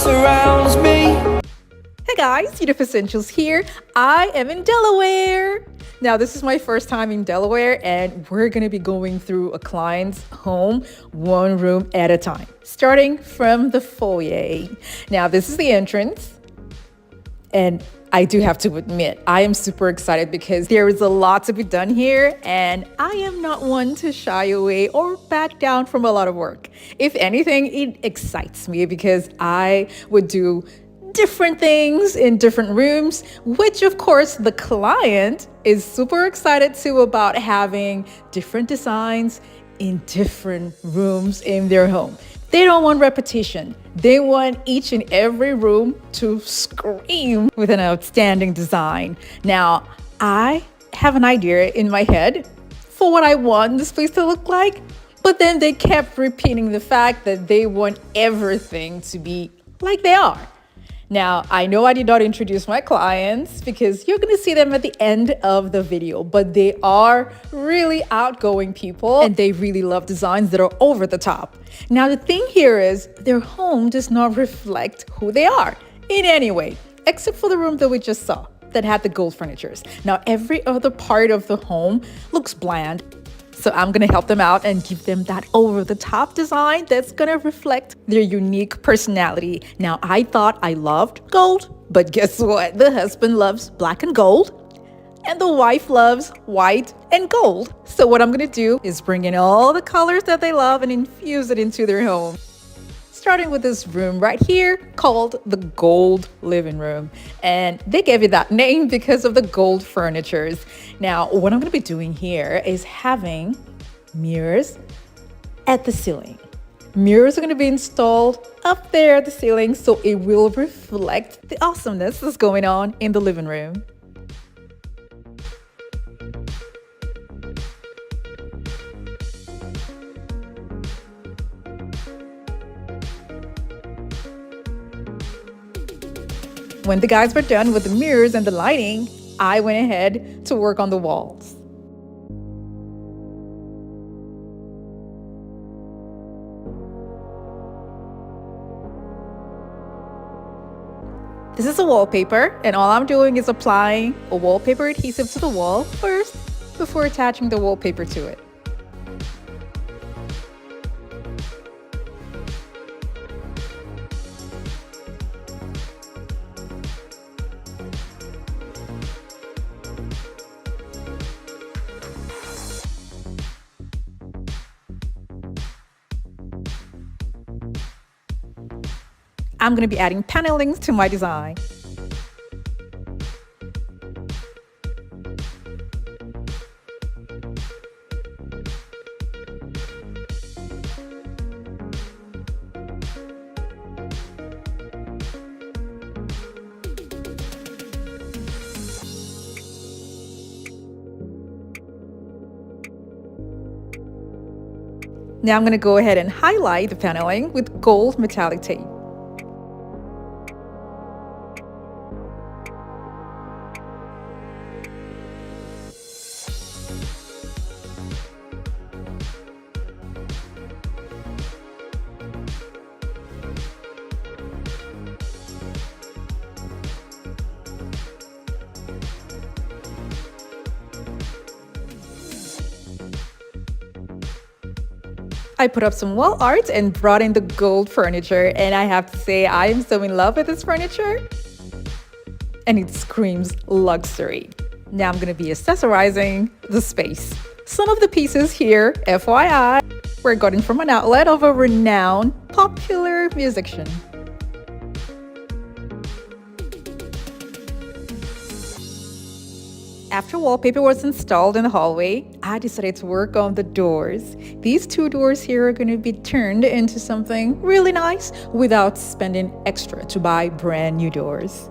surrounds me. Hey guys, Uniqueness Essentials here. I am in Delaware. Now, this is my first time in Delaware, and we're going to be going through a client's home, one room at a time, starting from the foyer. Now, this is the entrance, and I do have to admit, I am super excited because there is a lot to be done here, and I am not one to shy away or back down from a lot of work. If anything, it excites me because I would do different things in different rooms, which of course the client is super excited too about having different designs in different rooms in their home. They don't want repetition. They want each and every room to scream with an outstanding design. Now, I have an idea in my head for what I want this place to look like, but then they kept repeating the fact that they want everything to be like they are. Now, I know I did not introduce my clients because you're going to see them at the end of the video, but they are really outgoing people and they really love designs that are over the top. Now, the thing here is their home does not reflect who they are in any way, except for the room that we just saw that had the gold furnitures. Now, every other part of the home looks bland. So I'm going to help them out and give them that over-the-top design that's going to reflect their unique personality. Now, I thought I loved gold, but guess what? The husband loves black and gold, and the wife loves white and gold. So what I'm going to do is bring in all the colors that they love and infuse it into their home. Starting with this room right here called the gold living room. And they gave it that name because of the gold furnitures. Now, what I'm going to be doing here is having mirrors at the ceiling. Mirrors are going to be installed up there at the ceiling so it will reflect the awesomeness that's going on in the living room. When the guys were done with the mirrors and the lighting, I went ahead to work on the walls. This is a wallpaper, and all I'm doing is applying a wallpaper adhesive to the wall first before attaching the wallpaper to it. I'm going to be adding panelings to my design. Now I'm going to go ahead and highlight the paneling with gold metallic tape. I put up some wall art and brought in the gold furniture, and I have to say I am so in love with this furniture and it screams luxury. Now I'm going to be accessorizing the space. Some of the pieces here, FYI, were gotten from an outlet of a renowned popular musician. After wallpaper was installed in the hallway, I decided to work on the doors. These two doors here are going to be turned into something really nice without spending extra to buy brand new doors.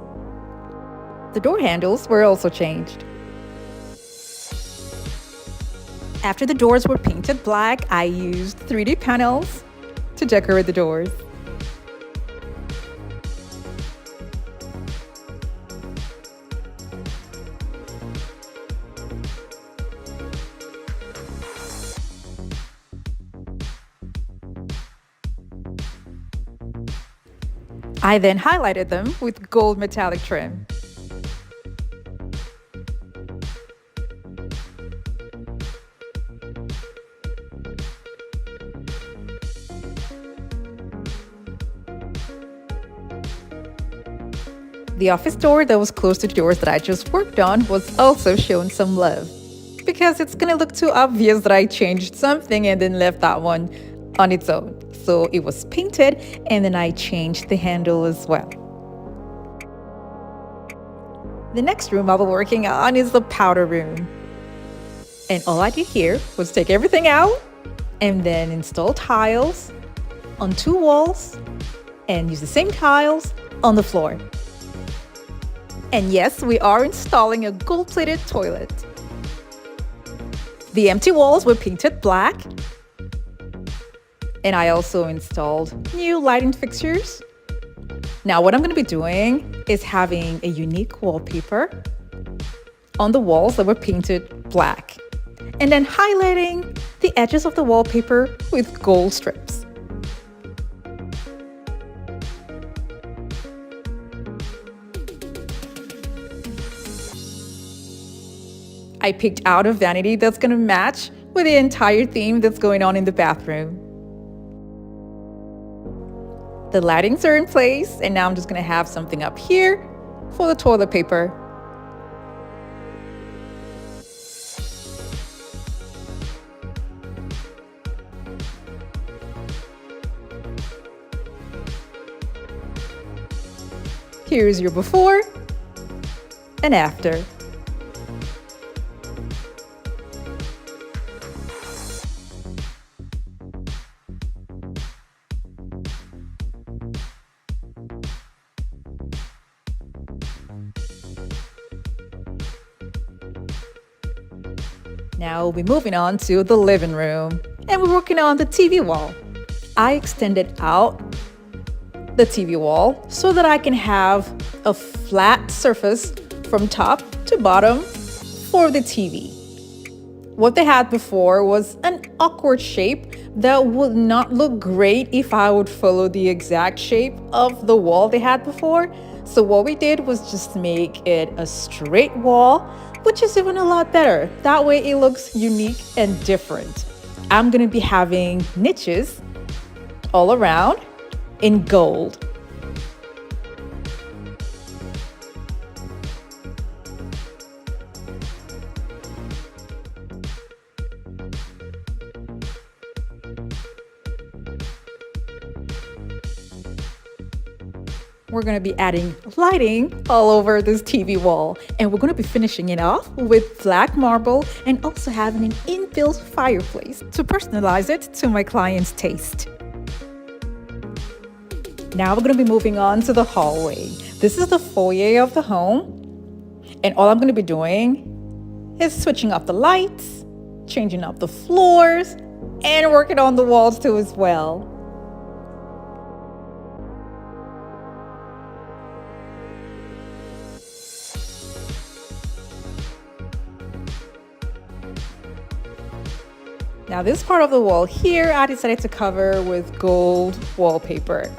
The door handles were also changed. After the doors were painted black, I used 3D panels to decorate the doors. I then highlighted them with gold metallic trim. The office door that was close to the doors that I just worked on was also shown some love, because it's gonna look too obvious that I changed something and then left that one on its own. So it was painted, and then I changed the handle as well. The next room I'll be working on is the powder room. And all I did here was take everything out and then install tiles on 2 walls and use the same tiles on the floor. And yes, we are installing a gold-plated toilet. The empty walls were painted black. And I also installed new lighting fixtures. Now what I'm going to be doing is having a unique wallpaper on the walls that were painted black, and then highlighting the edges of the wallpaper with gold strips. I picked out a vanity that's going to match with the entire theme that's going on in the bathroom. The lightings are in place, and now I'm just going to have something up here for the toilet paper. Here's your before and after. Now we'll be moving on to the living room, and we're working on the TV wall. I extended out the TV wall so that I can have a flat surface from top to bottom for the TV. What they had before was an awkward shape that would not look great if I would follow the exact shape of the wall they had before. So what we did was just make it a straight wall, which is even a lot better. That way it looks unique and different. I'm gonna be having niches all around in gold. We're going to be adding lighting all over this TV wall, and we're going to be finishing it off with black marble and also having an inbuilt fireplace to personalize it to my client's taste. Now we're going to be moving on to the hallway. This is the foyer of the home, and all I'm going to be doing is switching up the lights, changing up the floors, and working on the walls too as well. Now this part of the wall here, I decided to cover with gold wallpaper.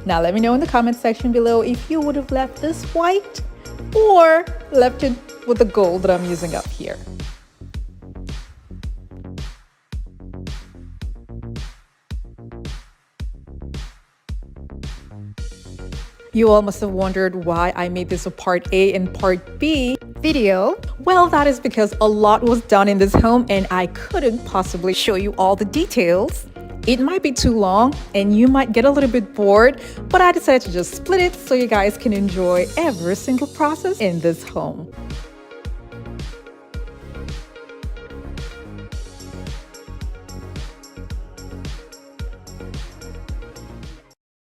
Now let me know in the comment section below if you would have left this white or left it with the gold that I'm using up here. You all must have wondered why I made this a part A and part B video. Well, that is because a lot was done in this home and I couldn't possibly show you all the details. It might be too long and you might get a little bit bored, but I decided to just split it so you guys can enjoy every single process in this home.